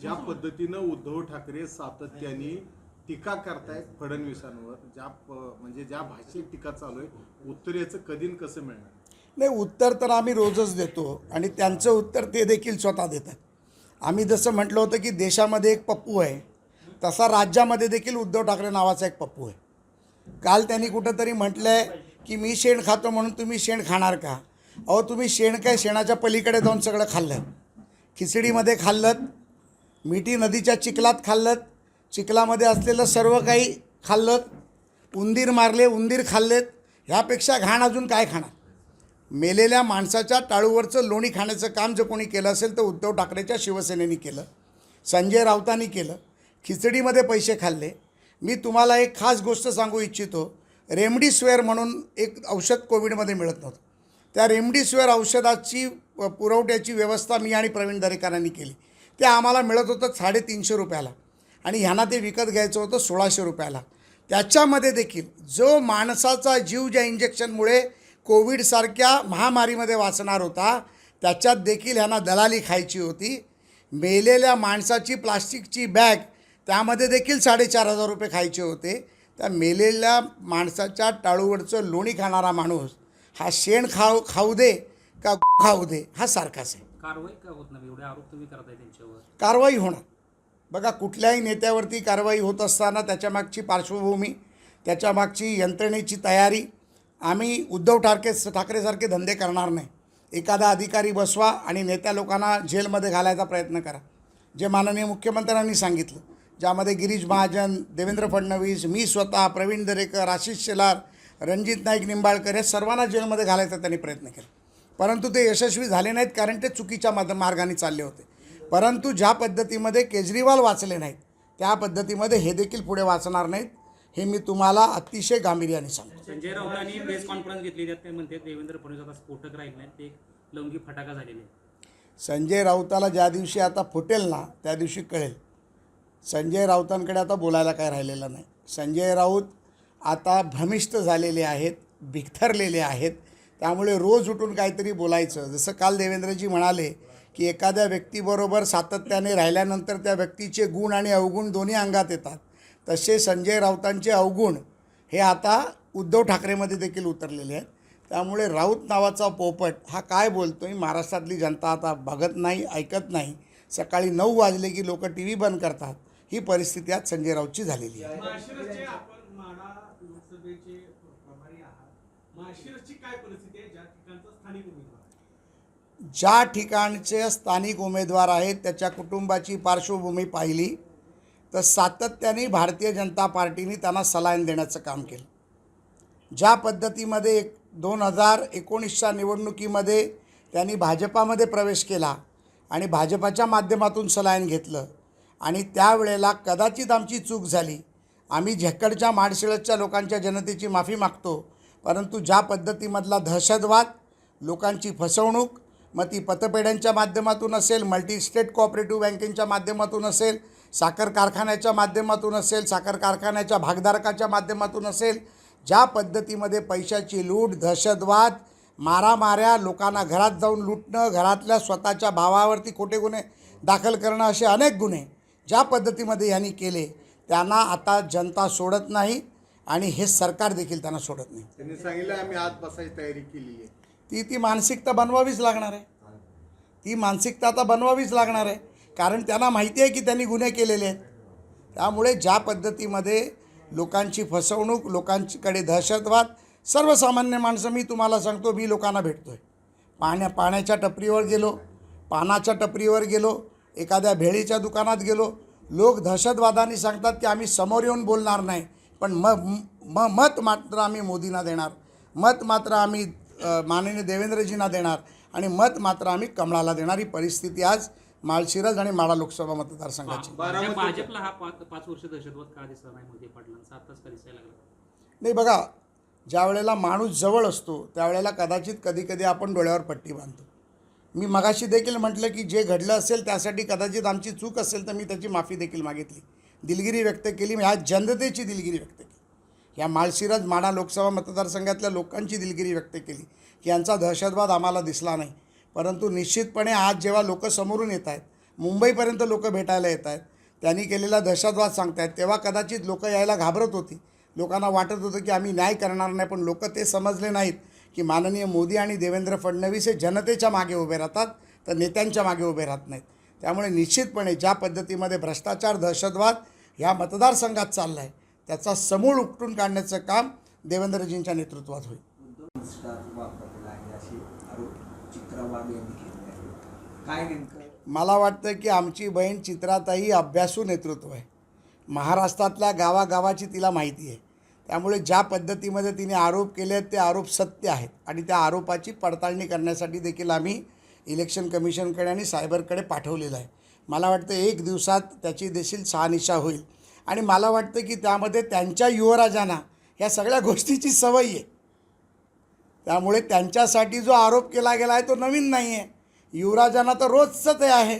ज्या पद्धतीनं उद्धव ठाकरे सातत्याने टीका करतायत फडणवीसांवर, म्हणजे ज्या भाषेत टीका चालू आहे, उत्तर याचं कधी न कसं मिळणार? नाही, उत्तर तर आम्ही रोजच देतो आणि त्यांचं उत्तर ते देखील स्वतः देतात. आम्ही जसं म्हटलं होतं की देशामध्ये एक पप्पू आहे, तसा राज्यामध्ये देखील उद्धव ठाकरे नावाचा एक पप्पू आहे. काल त्यांनी कुठंतरी म्हटलं आहे की मी शेण खातो म्हणून तुम्ही शेण खाणार का? अहो, तुम्ही शेण काय, शेणाच्या पलीकडे जाऊन सगळं खाल्लं. खिचडीमध्ये खाल्लं, मिठी नदीच्या चिखलात खाल्लं, चिखलामध्ये असलेलं सर्व काही खाल्लं, उंदीर मारले, उंदीर खाल्लेत. ह्यापेक्षा घाण अजून काय खाणार? मेलेल्या माणसाच्या टाळूवरचं लोणी खाण्याचं काम जर कोणी केलं असेल तर उद्धव ठाकरेच्या शिवसेनेने केलं, संजय राऊतांनी केलं. खिचडीमध्ये पैसे खाल्ले. मी तुम्हाला एक खास गोष्ट सांगू इच्छितो. रेमडिसिविर म्हणून एक औषध कोविडमध्ये मिळत नव्हतं. त्या रेमडिसिविर औषधाची पुरवठ्याची व्यवस्था मी आणि प्रवीण दरेकरांनी केली. ते आम्हाला मिळत होतं 350 रुपयाला आणि ह्यांना ते विकत घ्यायचं होतं 1600 रुपयाला. त्याच्यामध्ये देखील जो माणसाचा जीव ज्या इंजेक्शनमुळे कोविडसारख्या महामारीमध्ये वाचणार होता, त्याच्यात देखील ह्यांना दलाली खायची होती. मेलेल्या माणसाची प्लास्टिकची बॅग, त्यामध्ये देखील 4500 रुपये खायचे होते. त्या मेलेल्या माणसाच्या टाळूवरचं लोणी खाणारा माणूस हा शेण खाऊ दे का खाऊ दे, हा सारखाच आहे. कारवाई का होत नाही? एवढे आरोप तुम्ही करताय त्यांच्यावर. कारवाई होणार. बघा, कुठल्याही नेत्यावरती कारवाई होत असताना त्याच्यामागची पार्श्वभूमी, त्याच्यामागची यंत्रणेची तयारी. आम्ही उद्धव ठाकरेसारखे धंदे करणार नाही. एखादा अधिकारी बसवा आणि नेत्या लोकांना जेलमध्ये घालायचा प्रयत्न करा, जे माननीय मुख्यमंत्र्यांनी सांगितलं, ज्यामध्ये गिरीश महाजन, देवेंद्र फडणवीस, मी स्वतः, प्रवीण दरेकर, आशिष शेलार, रणजित नाईक निंबाळकर, हे सर्वांना जेलमध्ये घालायचा त्यांनी प्रयत्न केला. परंतु ते यशस्वी झाले नाहीत, कारण ते चुकीच्या मार्गाने चालले होते. परंतु ज्या पद्धतीमध्ये केजरीवाल वाचले नाहीत, त्या पद्धतीमध्ये हे देखील पुढे वाचणार नाहीत. हे मी तुम्हाला अतिशय गांभीर्याने सांगतो. संजय राऊतांनी प्रेस कॉन्फरन्स घेतली, त्यात ते म्हणते देवेंद्र फडणवीस आता स्फोटक राहील नाही, ते लवंगी फटाका झालेले. संजय राऊताला ज्या दिवशी आता फुटेल ना, त्या दिवशी कळेल. संजय राऊतांकडे आता बोलायला काय राहिलेलं नाही. संजय राऊत आता भ्रमिष्ट झालेले आहेत, बिथरलेले आहेत. त्यामुळे रोज उठून काहीतरी बोलायचं. जसं काल देवेंद्रजी म्हणाले की एखाद्या व्यक्तीबरोबर सातत्याने राहिल्यानंतर त्या व्यक्तीचे गुण आणि अवगुण दोन्ही अंगात येतात, तसे संजय राऊतांचे अवगुण हे आता उद्धव ठाकरेमध्ये देखील उतरलेले आहेत. त्यामुळे राऊत नावाचा पोपट हा काय बोलतोय, महाराष्ट्रातली जनता आता बघत नाही, ऐकत नाही. सकाळी 9 वाजले की लोक टी व्ही बंद करतात. ही परिस्थिती आज संजय राऊतची झालेली आहे. आपण माढा लोकसभेचे प्रभारी आहात. माळशिरसची काय परिस्थिती आहे, ज्या ठिकाणचा स्थानिक उमेदवार? ज्या ठिकाणचे स्थानिक उमेदवार आहेत त्याच्या कुटुंबाची पार्श्वभूमी पाहिली तर सातत्याने भारतीय जनता पार्टीने त्यांना सलाईन देण्याचं काम केलं. ज्या पद्धतीमध्ये 2019च्या निवडणुकीमध्ये त्यांनी भाजपामध्ये प्रवेश केला आणि भाजपाच्या माध्यमातून सलाईन घेतलं आणि त्यावेळेला कदाचित आमची चूक झाली. आम्ही झेक्कडच्या माळशिरसच्या लोकांच्या जनतेची माफी मागतो. परंतु ज्या पद्धतीमधला दहशतवाद, लोकांची फसवणूक, मग ती पतपेढ्यांच्या माध्यमातून असेल, मल्टी स्टेट कोऑपरेटिव्ह बँकेच्या माध्यमातून असेल, साखर कारखान्याच्या माध्यमातून असेल, साखर कारखान्याच्या भागधारकाच्या माध्यमातून असेल, ज्या पद्धतीमध्ये पैशाची लूट, दहशतवाद, मारामाऱ्या, लोकांना घरात जाऊन लुटणं, घरातल्या स्वतःच्या भावावरती खोटे गुन्हे दाखल करणं, असे अनेक गुन्हे ज्या पद्धतीमध्ये यांनी केले, त्यांना आता जनता सोडत नाही आणि हे सरकार देखील त्यांना सोडत नाही. त्यांनी सांगितलं आम्ही आत बसायची तयारी केली आहे. ती मानसिकता बनवावीच लागणार आहे. ती मानसिकता आता बनवावीच लागणार आहे, कारण त्यांना माहिती आहे की त्यांनी गुन्हे केलेले आहेत. त्यामुळे ज्या पद्धतीमध्ये लोकांची फसवणूक, लोकांकडे दहशतवाद, सर्वसामान्य माणसं, मी तुम्हाला सांगतो, मी लोकांना भेटतो आहे. पाण्याच्या टपरीवर गेलो, पानाच्या टपरीवर गेलो, एखाद्या भेळीच्या दुकानात गेलो, लोक दहशतवादाने सांगतात की आम्ही समोर येऊन बोलणार नाही, पण मत मात्र आम्ही मोदींना देणार, मत मात्र आम्ही माननीय देवेंद्रजींना देणार आणि मत मात्र आम्ही कमळाला देणार. ही परिस्थिती आज माळशिरस आणि माढा लोकसभा मतदारसंघाची. भाजपला हा 5 वर्ष दहशतवाद का दिसला नाही मोदी पाटलांचा, आताच का दिसायला लागला? नाही, बघा, ज्या वेळेला माणूस जवळ असतो त्यावेळेला कदाचित कधी आपण डोळ्यावर पट्टी बांधतो. मी मगाशी देखील म्हटलं की जे घडलं असेल त्यासाठी कदाचित आमची चूक असेल तर मी त्याची माफी देखील मागितली, दिलगिरी व्यक्त केली. ह्या जनतेची दिलगिरी व्यक्त केली, या माळशिरस माढा लोकसभा मतदारसंघातल्या लोकांची दिलगिरी व्यक्त केली की यांचा दहशतवाद आम्हाला दिसला नाही. परंतु निश्चितपणे आज जेव्हा लोक समोरून येत आहेत, मुंबईपर्यंत लोक भेटायला येत आहेत. त्यांनी केलेला दहशतवाद सांगतायत. तेव्हा कदाचित लोक यायला घाबरत होती. लोकांना वाटत होतं की आम्ही न्याय करणार नाही, पण लोक ते समजले नाहीत की माननीय मोदी आणि देवेंद्र फडणवीस हे जनतेच्या मागे उभे राहतात, तर नेत्यांच्या मागे उभे राहत नाहीत. त्यामुळे निश्चितपणे ज्या पद्धतीमध्ये भ्रष्टाचार, दहशतवाद ह्या मतदारसंघात चालला आहे, त्याचा समूळ उपटून काढण्याचं काम देवेंद्रजींच्या नेतृत्वात होईल. वापरलेला आहे असे आरोप चित्रा वाघ यांनी केले आहे. काय नेमकं मला वाटतं की आमची बहीण चित्राताई अभ्यासू नेतृत्व आहे. महाराष्ट्रातल्या गावागावाची तिला माहिती आहे. त्यामुळे ज्या पद्धतीमध्ये तिने आरोप केले आहेत ते आरोप सत्य आहेत आणि त्या आरोपाची पडताळणी करण्यासाठी देखील आम्ही इलेक्शन कमिशनकडे आणि सायबरकडे पाठवलेलं आहे. मला वाटतं 1 दिवसात त्याची देखील शहानिशा होईल आणि मला वाटतं की त्यामध्ये त्यांच्या युवराजांना ह्या सगळ्या गोष्टीची सवय आहे. त्यामुळे त्यांच्यासाठी जो आरोप केला गेला आहे तो नवीन नाही आहे. युवराजांना तर रोजचं ते आहे,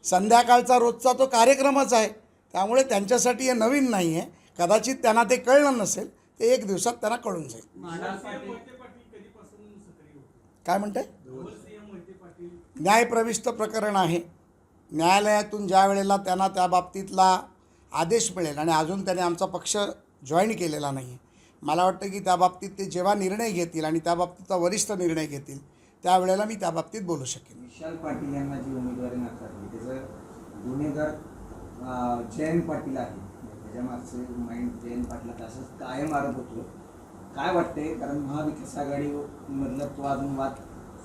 संध्याकाळचा रोजचा तो कार्यक्रमच आहे. त्यामुळे त्यांच्यासाठी हे नवीन नाही आहे. कदाचित त्यांना ते कळलं नसेल, ते 1 दिवसात त्यांना कळून जाईल. मोहिते पाटील कधीपासून सक्रिय होते? काय म्हणते? सीएम मोहिते पाटील न्यायप्रविष्ट प्रकरण आहे. न्यायालयातून ज्या वेळेला त्यांना त्या बाबतीतला आदेश मिळेल आणि अजून त्याने आमचा पक्ष जॉईन केलेला नाही आहे, मला वाटतं की त्या बाबतीत ते जेव्हा निर्णय घेतील आणि त्या बाबतीतचा वरिष्ठ निर्णय घेतील त्यावेळेला मी त्या बाबतीत बोलू शकेन. विशाल पाटील यांना जी उमेदवारी नाकारली त्याचं गुन्हेगार जयंत पाटील आहे. त्याच्या मागचे माइंड जयंत पाटलाचा असंच कायम आरोप होतो. काय वाटते, कारण महाविकास आघाडीमधला तो अजून वाद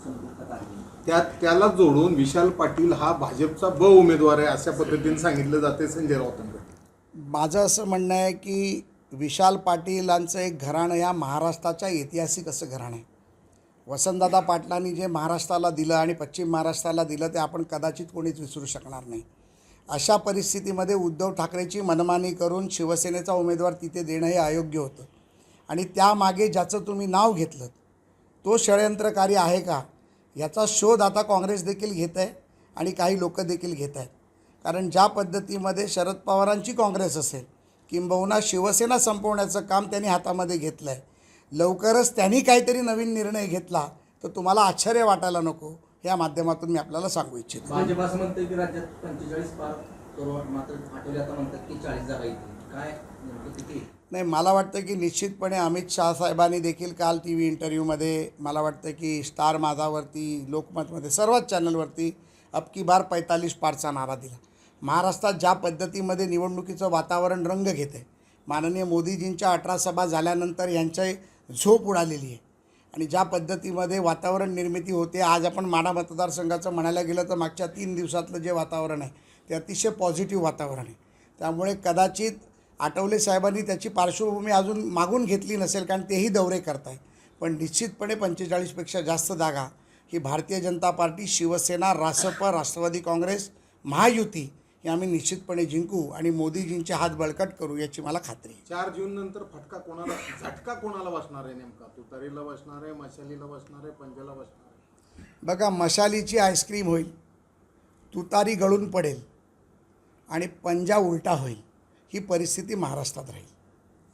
संपुष्टात आले, त्याला जोडून विशाल पाटील हा भाजपचा उमेदवार आहे अशा पद्धतीने सांगितलं जाते संजय राऊतांकडे. माझं असं म्हणणं आहे की विशाल पाटीलांचं एक घराणं या महाराष्ट्राच्या ऐतिहासिक असं घराणं आहे. वसंतदादा पाटलांनी जे महाराष्ट्राला दिलं आणि पश्चिम महाराष्ट्राला दिलं ते आपण कदाचित कोणीच विसरू शकणार नाही. अशा परिस्थितीमध्ये उद्धव ठाकरेची मनमानी करून शिवसेनेचा उमेदवार तिथे देणं हे अयोग्य होतं आणि त्यामागे ज्याचं तुम्ही नाव घेतलं तो षडयंत्रकारी आहे का याचा शोध आता काँग्रेस देखील घेत आहे आणि काही लोक देखील घेत आहेत. कारण ज्या पद्धतीमध्ये शरद पवारांची काँग्रेस असेल किंबहुना शिवसेना संपवण्याचं काम त्यांनी हातामध्ये घेतलं आहे, लवकरच त्यांनी काहीतरी नवीन निर्णय घेतला तर तुम्हाला आश्चर्य वाटायला नको, या माध्यमातून मी आपल्याला सांगू इच्छितो. भाजप असं म्हणते की राज्यात 45 पार करू, मात्र आठवले आता म्हणतात की 40 जागा येतील. काय नेमकं किती? नाही, मला वाटतं की निश्चितपणे अमित शाह साहेबांनी देखील काल टी व्ही इंटरव्ह्यूमध्ये मला वाटतं की स्टार माझावरती, लोकमतमध्ये, सर्वच चॅनलवरती अब की बार 45 पारचा नारा दिला. महाराष्ट्रात ज्या पद्धतीमध्ये निवडणुकीचं वातावरण रंग घेते, माननीय मोदीजींच्या 18 सभा झाल्यानंतर यांची झोप उडालेली आहे आणि ज्या पद्धतीमध्ये वातावरण निर्मिती होते, आज आपण माढा मतदारसंघाचं म्हणायला गेलं तर मागच्या 3 दिवसातलं जे वातावरण आहे ते अतिशय पॉझिटिव्ह वातावरण आहे. त्यामुळे कदाचित आठवले साहेबांनी त्याची पार्श्वभूमी अजून मागून घेतली नसेल, कारण तेही दौरे करत आहे. पण निश्चितपणे 45पेक्षा जास्त जागा ही भारतीय जनता पार्टी, शिवसेना, रासप, राष्ट्रवादी काँग्रेस, महायुती हे आम्ही निश्चितपणे जिंकू आणि मोदीजींचे हात बळकट करू याची मला खात्री आहे. 4 जून नंतर झटका कोणाला बसणार आहे नेमका? तुतारीला बसणार आहे, मशालीला बसणार आहे, पंजाला बसणार आहे? बघा, मशालीची आईस्क्रीम होईल, तुतारी गळून पडेल आणि पंजा उलटा होईल. ही परिस्थिती महाराष्ट्रात राहील.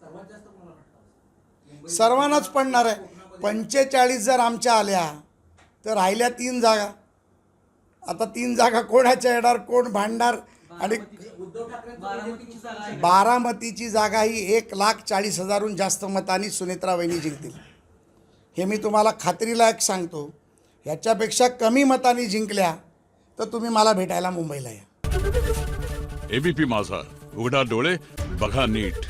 सर्वात जास्त कोणाला वाटतं? सर्वांनाच पडणार आहे. 45 जर आमच्या आल्या तर राहिल्या 3 जागा. आता 3 जागा कोणाच्या येणार, कोण भांडणार? आणि उद्धव ठाकरे बारामतीची जागा ही 1,40,000हून जास्त मतांनी सुनेत्रा वहिनी जिंकतील. हे मी तुम्हाला खात्रीला एक सांगतो. ह्याच्यापेक्षा कमी मतांनी जिंकल्या तर तुम्ही मला भेटायला मुंबईला या. एबीपी माझा, उघडा डोळे बघा नीट.